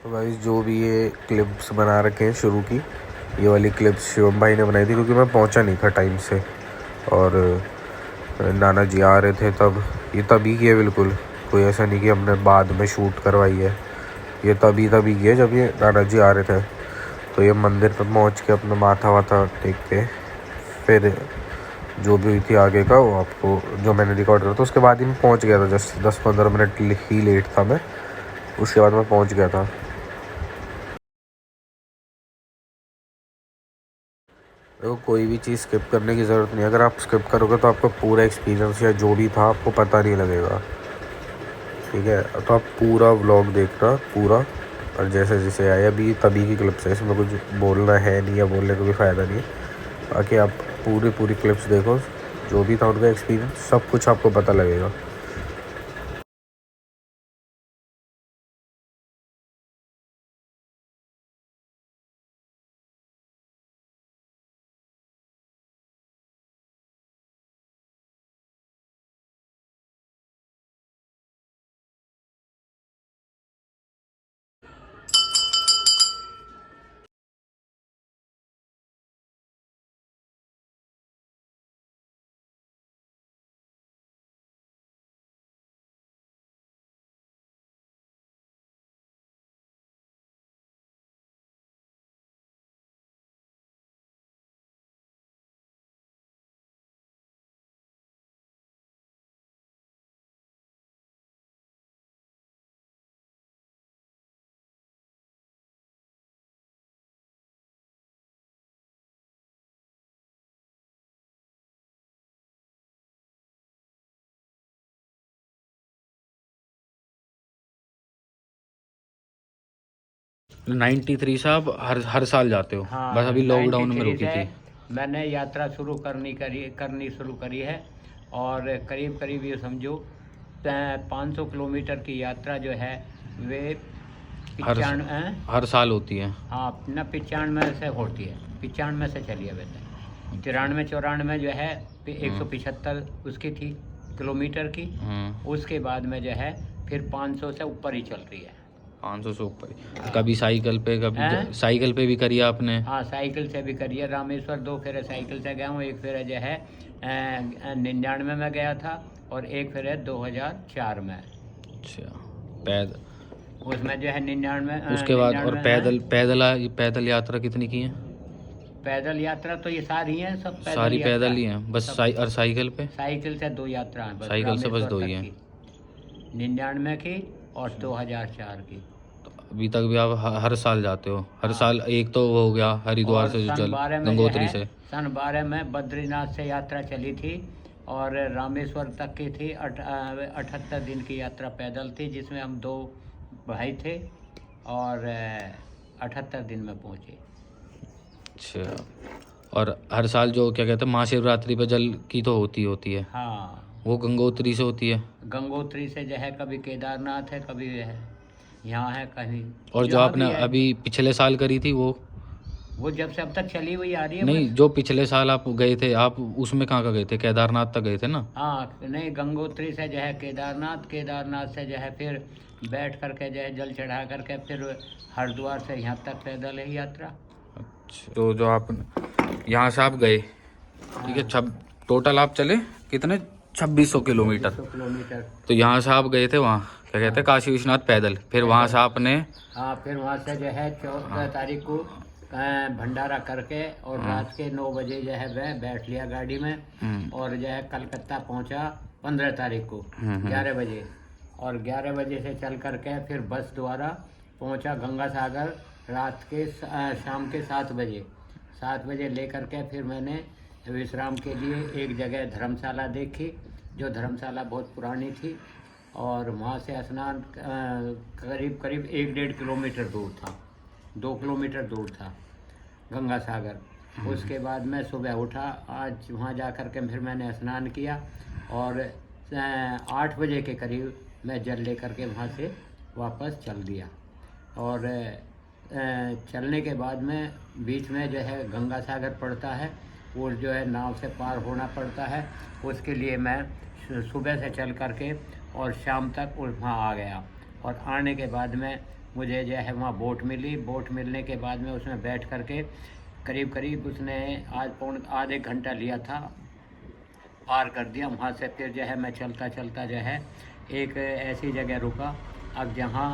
तो गाइस जो भी ये क्लिप्स बना रखे हैं शुरू की, ये वाली क्लिप्स शिवम भाई ने बनाई थी क्योंकि मैं पहुंचा नहीं था टाइम से, और नाना जी आ रहे थे तब। ये तभी की है बिल्कुल, कोई ऐसा नहीं कि हमने बाद में शूट करवाई है। ये तभी की है जब ये नाना जी आ रहे थे। तो ये मंदिर पर पहुंच के अपना माथा वाथा टेक के फिर जो भी हुई थी आगे का वो आपको जो मैंने रिकॉर्ड करा था उसके बाद ही मैं पहुँच गया था। जस्ट 10-15 मिनट ही लेट था मैं, उसके बाद मैं पहुँच गया था। देखो कोई भी चीज़ स्किप करने की ज़रूरत नहीं है। अगर आप स्किप करोगे तो आपका पूरा एक्सपीरियंस या जो भी था आपको पता नहीं लगेगा, ठीक है। तो आप पूरा व्लॉग देखना पूरा, और जैसे जैसे आया अभी तभी की क्लिप्स है, इसमें कुछ बोलना है नहीं या बोलने का भी फ़ायदा नहीं है। बाकी आप पूरी क्लिप्स देखो, जो भी था उनका एक्सपीरियंस सब कुछ आपको पता लगेगा।93 से आप हर साल जाते हो? हाँ, बस अभी लॉकडाउन में 93 रुकी थी। से मैंने यात्रा करनी शुरू करी है। और करीब करीब ये समझो 500 किलोमीटर की यात्रा जो है वे हर 95 हर साल होती है। हाँ न 95 से होती है, 95 से चली है वैसे। 93-94 जो है 175 उसकी थी किलोमीटर की। उसके बाद में जो है फिर 500 से ऊपर ही चल रही है। 500 से ऊपर। कभी साइकिल पे, कभी हैं? साइकिल पे भी करी आपने? हाँ, साइकिल से भी करी है। रामेश्वर 2 फेरे साइकिल से गया हूँ। एक फेरा जो है 99 में गया था, और एक फेरा 2004 में। अच्छा, पैदल? उसमें जो है 99 उसके बाद और 99 पैदल यात्रा कितनी की है? पैदल यात्रा तो ये सारी हैं, सब पैदल सारी यात्रा पैदल ही है। हैं बस? सब और साइकिल पे? साइकिल से 2 यात्रा हैं बस, साइकिल से बस रामेश्वर 2 ही तक हैं। की 99 की और 2004 की। तो अभी तक भी आप हर साल जाते हो? हर हाँ। साल एक तो वो हो गया हरिद्वार और से जो सन जल 12 में जो है गंगोत्री से। सन 12 में बद्रीनाथ से यात्रा चली थी, और रामेश्वर तक की थी। 78 दिन की यात्रा पैदल थी, जिसमें हम 2 भाई थे, और 78 दिन में पहुँचे। अच्छा, और हर साल जो क्या कहते हैं महाशिवरात्रि पे जल की तो होती है, हाँ, वो गंगोत्री से होती है? गंगोत्री से जो है कभी केदारनाथ है, कभी है यहाँ है, कहीं और जो जहाँ आपने भी है। अभी पिछले साल करी थी वो जब से अब तक चली हुई आ रही है नहीं, बस। जो पिछले साल आप गए थे, आप उसमें कहाँ गए थे? केदारनाथ तक गए थे ना? हाँ, नहीं, गंगोत्री से जो है केदारनाथ, केदारनाथ से जो है फिर बैठ करके जो है जल चढ़ा करके फिर हरिद्वार से यहाँ तक पैदल है यात्रा। अच्छा, तो जो आप यहाँ से आप गए, ठीक है, टोटल आप चले कितने? 2600 किलोमीटर। 2600 किलोमीटर। तो यहाँ से आप गए थे वहाँ क्या कहते हैं काशी विश्वनाथ पैदल, फिर वहाँ से आपने? हाँ, फिर वहाँ से जो है 14 तारीख को भंडारा करके, और रात के 9 बजे जो है वह बैठ लिया गाड़ी में, और जो है कलकत्ता पहुँचा 15 तारीख को 11 बजे। और 11 बजे से चल करके फिर बस द्वारा पहुँचा गंगा सागर रात के शाम के 7 बजे। 7 बजे लेकर के फिर मैंने विश्राम के लिए एक जगह धर्मशाला देखी, जो धर्मशाला बहुत पुरानी थी, और वहाँ से स्नान करीब करीब 1-1.5 किलोमीटर दूर था, 2 किलोमीटर दूर था गंगा सागर। उसके बाद मैं सुबह उठा आज, वहाँ जा कर के फिर मैंने स्नान किया, और 8 बजे के करीब मैं जल लेकर के वहाँ से वापस चल दिया। और चलने के बाद में बीच में जो है गंगा सागर पड़ता है, वो जो है नाव से पार होना पड़ता है। उसके लिए मैं सुबह से चल करके और शाम तक वहाँ आ गया, और आने के बाद में मुझे जो है वहाँ बोट मिली। बोट मिलने के बाद में उसमें बैठ करके करीब करीब उसने आधे घंटा लिया था, पार कर दिया। वहाँ से फिर जो है मैं चलता चलता जो है एक ऐसी जगह रुका, अब जहाँ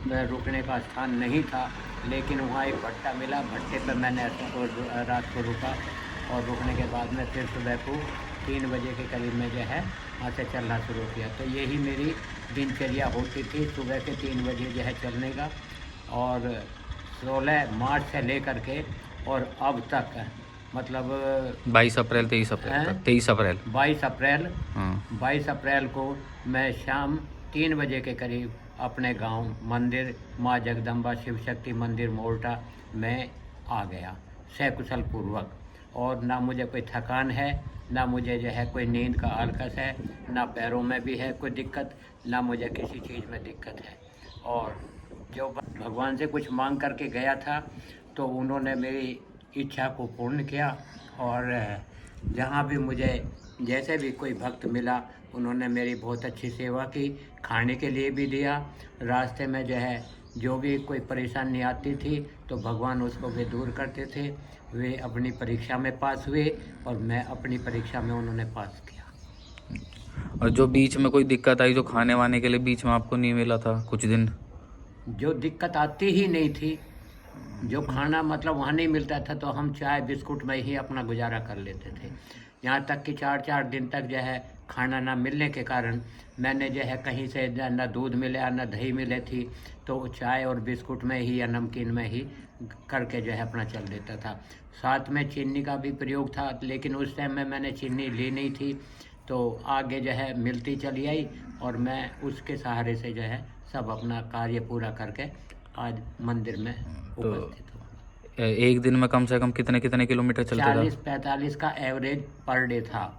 रुकने का स्थान नहीं था, लेकिन वहाँ एक भट्टा मिला। भट्टे पर मैंने रात को रुका और रुकने के बाद में फिर सुबह को 3 बजे के करीब में जो है वहाँ से चलना शुरू किया। तो यही मेरी दिनचर्या होती थी, सुबह के 3 बजे जो है चलने का। और 16 मार्च से लेकर के और अब तक मतलब 22 अप्रैल 23 अप्रैल तक 23 अप्रैल 22 अप्रैल हाँ 22 अप्रैल को मैं शाम 3 बजे के करीब अपने गांव मंदिर माँ जगदम्बा शिव शक्ति मंदिर मोल्टा में आ गया सकुशल पूर्वक। और ना मुझे कोई थकान है, ना मुझे जो है कोई नींद का आलकस है, ना पैरों में भी है कोई दिक्कत, ना मुझे किसी चीज़ में दिक्कत है। और जो भगवान से कुछ मांग करके गया था तो उन्होंने मेरी इच्छा को पूर्ण किया। और जहाँ भी मुझे जैसे भी कोई भक्त मिला उन्होंने मेरी बहुत अच्छी सेवा की, खाने के लिए भी दिया। रास्ते में जो है जो भी कोई परेशानी आती थी तो भगवान उसको वे दूर करते थे। वे अपनी परीक्षा में पास हुए और मैं अपनी परीक्षा में उन्होंने पास किया। और जो बीच में कोई दिक्कत आई, जो खाने वाने के लिए बीच में आपको नहीं मिला था कुछ दिन? जो दिक्कत आती ही नहीं थी, जो खाना मतलब वहाँ नहीं मिलता था तो हम चाय बिस्कुट में ही अपना गुजारा कर लेते थे। यहाँ तक कि 4-4 दिन तक जो है खाना ना मिलने के कारण मैंने जो है कहीं से न दूध मिले न दही मिले थी तो चाय और बिस्कुट में ही या नमकीन में ही करके जो है अपना चल देता था। साथ में चीनी का भी प्रयोग था, लेकिन उस टाइम में मैंने चीनी ली नहीं थी, तो आगे जो है मिलती चली आई और मैं उसके सहारे से जो है सब अपना कार्य पूरा करके आज मंदिर में उपस्थित हूँ। एक दिन में कम से कम कितने कितने किलोमीटर चलते था? 40-45 का एवरेज पर डे था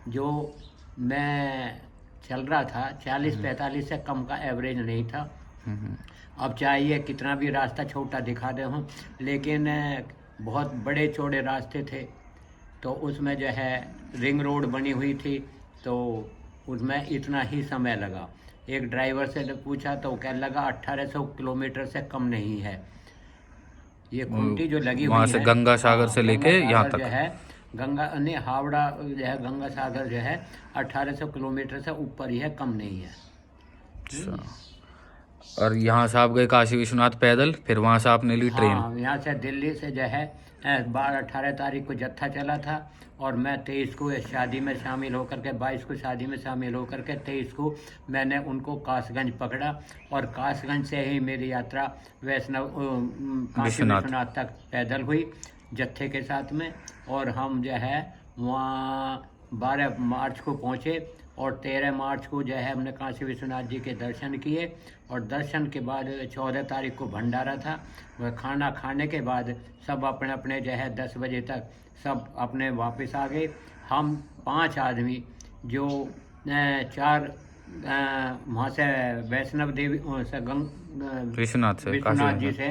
जो मैं चल रहा था। 40-45 से कम का एवरेज नहीं था। अब चाहिए कितना भी रास्ता छोटा दिखा दे हूँ, लेकिन बहुत बड़े चौड़े रास्ते थे तो उसमें जो है रिंग रोड बनी हुई थी तो उसमें इतना ही समय लगा। एक ड्राइवर से पूछा तो कहने लगा 1800 किलोमीटर से कम नहीं है। ये खूंटी जो लगी हुई है वहाँ से गंगा सागर से लेके यहाँ तक जो है गंगा नहीं हावड़ा जो है गंगा सागर जो है 1800 किलोमीटर से ऊपर ही है, कम नहीं है। अच्छा। और यहाँ से आप गए काशी विश्वनाथ पैदल, फिर वहाँ से आपने ली ट्रेन? हाँ, यहाँ से दिल्ली से जो है 18 तारीख को जत्था चला था और मैं 23 को शादी में शामिल होकर के 22 को शादी में शामिल होकर के 23 को मैंने उनको कासगंज पकड़ा और कासगंज से ही मेरी यात्रा वैष्णव काशी विश्वनाथ तक पैदल हुई जत्थे के साथ में। और हम जो है वहाँ 12 मार्च को पहुँचे और 13 मार्च को जो है हमने काशी विश्वनाथ जी के दर्शन किए और दर्शन के बाद 14 तारीख को भंडारा था। वह खाना खाने के बाद सब अपने अपने जो है 10 बजे तक सब अपने वापस आ गए। हम 5 आदमी जो 4 वहाँ से वैष्णव देवी से विश्वनाथ जी से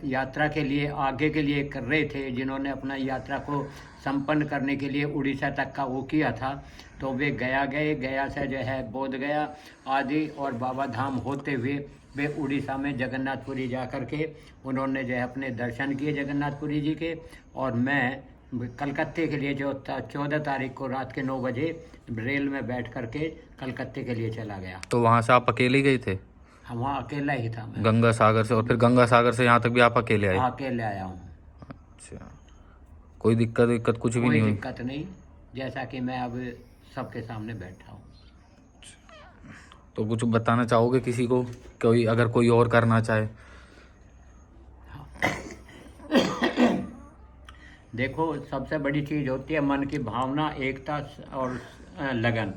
यात्रा के लिए आगे के लिए कर रहे थे, जिन्होंने अपना यात्रा को संपन्न करने के लिए उड़ीसा तक का वो किया था, तो वे गया गए। गया से जो है बोध गया आदि और बाबा धाम होते हुए वे उड़ीसा में जगन्नाथपुरी जा कर के उन्होंने जो है अपने दर्शन किए जगन्नाथपुरी जी के। और मैं कलकत्ते के लिए जो 14 तारीख को रात के 9 बजे रेल में बैठ करके कलकत्ते के लिए चला गया। तो वहाँ से आप अकेले ही गए थे? हाँ, वहाँ अकेला ही था मैं। गंगा सागर से? और फिर गंगा सागर से यहाँ तक भी आप अकेले आए? अकेले आया हूँ। अच्छा, कोई दिक्कत कुछ भी नहीं हुई? कोई दिक्कत नहीं, जैसा कि मैं अब सबके सामने बैठा हूँ। तो कुछ बताना चाहोगे किसी को, कोई अगर कोई और करना चाहे? देखो, सबसे बड़ी चीज़ होती है मन की भावना, एकता और लगन।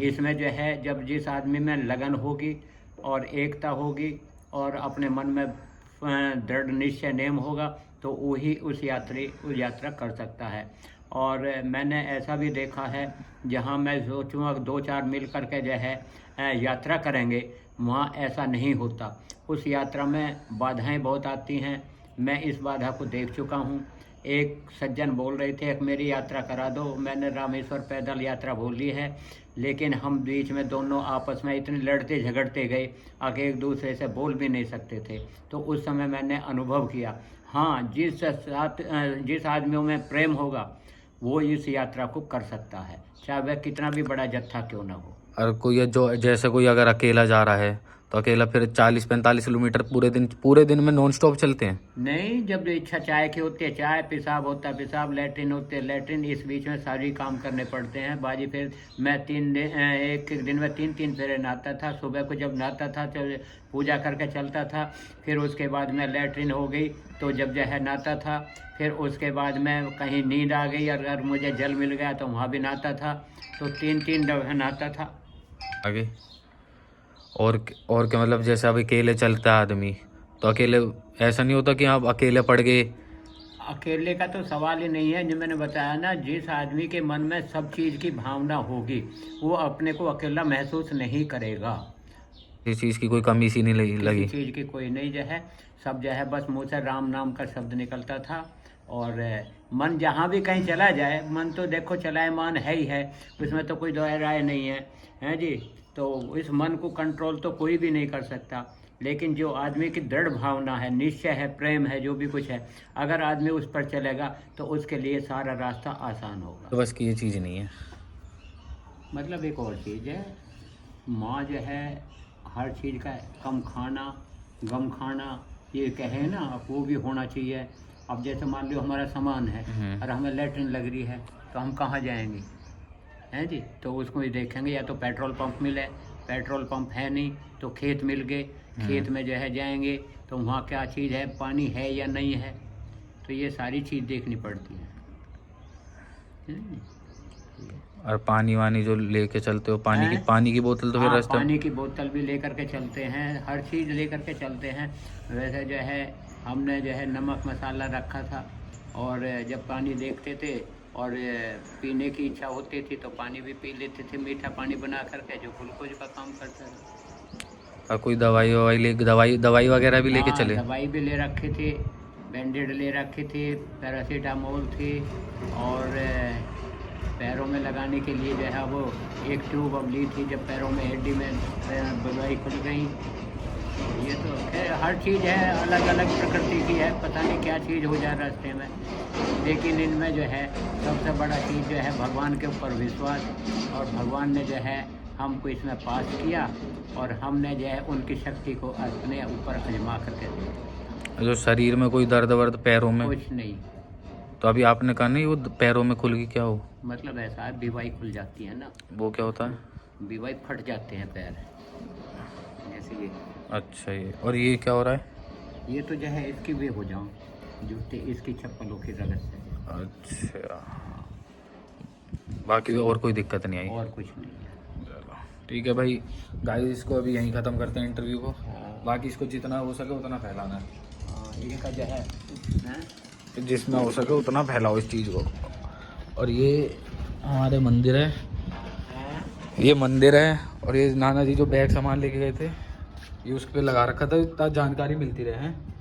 इसमें जो है जब जिस आदमी में लगन होगी और एकता होगी और अपने मन में दृढ़ निश्चय नेम होगा तो वही उस यात्रा कर सकता है। और मैंने ऐसा भी देखा है जहाँ मैं सोचूँगा 2-4 मिल करके जो है यात्रा करेंगे, वहाँ ऐसा नहीं होता। उस यात्रा में बाधाएं बहुत आती हैं। मैं इस बाधा को देख चुका हूँ। एक सज्जन बोल रहे थे कि मेरी यात्रा करा दो। मैंने रामेश्वर पैदल यात्रा बोल ली है, लेकिन हम बीच में दोनों आपस में इतने लड़ते झगड़ते गए, आगे एक दूसरे से बोल भी नहीं सकते थे। तो उस समय मैंने अनुभव किया, हाँ, जिस आदमियों में प्रेम होगा वो इस यात्रा को कर सकता है, चाहे वह कितना भी बड़ा जत्था क्यों ना हो। और कोई जो जैसे कोई अगर अकेला जा रहा है तो अकेला फिर 40-45 किलोमीटर पूरे दिन में नॉन स्टॉप चलते हैं? नहीं, जब इच्छा चाय की होती है चाय, पेशाब होता है पेशाब, लैट्रिन होते हैं लैट्रिन, इस बीच में सारी काम करने पड़ते हैं बाजी। फिर मैं एक दिन में 3 फेरे नहाता था। सुबह को जब नहाता था तो पूजा करके चलता था, फिर उसके बाद में लैट्रिन हो गई तो जब जो है नहाता था, फिर उसके बाद में कहीं नींद आ गई और अगर मुझे जल मिल गया तो वहाँ भी नहाता था। तो 3 दफे नहाता था। आगे और क्या, मतलब जैसे अब अकेले चलता है आदमी तो अकेले ऐसा नहीं होता कि आप अकेले पड़ गए? अकेले का तो सवाल ही नहीं है। जो मैंने बताया ना, जिस आदमी के मन में सब चीज़ की भावना होगी वो अपने को अकेला महसूस नहीं करेगा। इस चीज़ की कोई कमी सी नहीं लगी? किसी चीज़ की कोई नहीं जो है, सब जो है बस मुँह से राम नाम का शब्द निकलता था। और मन जहाँ भी कहीं चला जाए, मन तो देखो चलायमान है ही है, उसमें तो कोई दो राय नहीं है, हैं जी। तो इस मन को कंट्रोल तो कोई भी नहीं कर सकता, लेकिन जो आदमी की दृढ़ भावना है, निश्चय है, प्रेम है, जो भी कुछ है, अगर आदमी उस पर चलेगा तो उसके लिए सारा रास्ता आसान होगा। तो बस की ये चीज़ नहीं है। मतलब एक और चीज़ है, माँ जो है हर चीज़ का कम खाना गम खाना ये कहे ना, वो भी होना चाहिए। अब जैसे मान लो हमारा सामान है और हमें लैट्रिन लग रही है तो हम कहाँ जाएंगे, हैं जी। तो उसको ही देखेंगे, या तो पेट्रोल पंप मिले, पेट्रोल पंप है नहीं तो खेत मिल गए, खेत में जो है जाएंगे तो वहाँ क्या चीज़ है, पानी है या नहीं है, तो ये सारी चीज़ देखनी पड़ती है। और पानी वानी जो लेके चलते हो, पानी की बोतल तो फिर हाँ, रास्ते पानी की बोतल भी लेकर के चलते हैं, हर चीज़ लेकर के चलते हैं। वैसे जो है हमने जो है नमक मसाला रखा था, और जब पानी देखते थे और पीने की इच्छा होती थी तो पानी भी पी लेते थे, मीठा पानी बना करके, जो ग्लूकोज का काम करता था। और कोई दवाई वगैरह भी लेके हाँ, चले? दवाई भी ले रखी थी, बैंडेड ले रखी थी, पैरासीटामोल थी, और पैरों में लगाने के लिए जो है वो एक ट्यूब अब ली थी, जब पैरों में हड्डी में दवाई खुल गई। ये तो खैर हर चीज़ है, अलग अलग प्रकृति की है, पता नहीं क्या चीज़ हो जाए रास्ते में, लेकिन इनमें जो है सबसे बड़ा चीज़ जो है भगवान के ऊपर विश्वास। और भगवान ने जो है हमको इसमें पास किया और हमने जो है उनकी शक्ति को अपने ऊपर आजमा करके दिया। जो शरीर में कोई दर्द वर्द पैरों में? कुछ नहीं। तो अभी आपने कहा नहीं वो पैरों में खुल गई, क्या हो? मतलब ऐसा है, बीवाई खुल जाती है ना। वो क्या होता है? बीवाई फट जाते हैं पैर, जैसे ये। अच्छा, ये और ये क्या हो रहा है? ये तो जो है इसकी वे हो जाऊँ, जूते इसकी चप्पलों की रगत से। अच्छा, बाकी और कोई दिक्कत नहीं आई? और कुछ नहीं है। चलो ठीक है भाई, गाइस इसको अभी यहीं ख़त्म करते हैं इंटरव्यू को। बाकी इसको जितना हो सके उतना फैलाना है। ये का जो है जितना हो सके उतना फैलाओ इस चीज़ को। और ये हमारे मंदिर है, ये मंदिर है, और ये नाना जी जो बैग सामान लेके गए थे ये उस पर लगा रखा था ताकि जानकारी मिलती रहे हैं।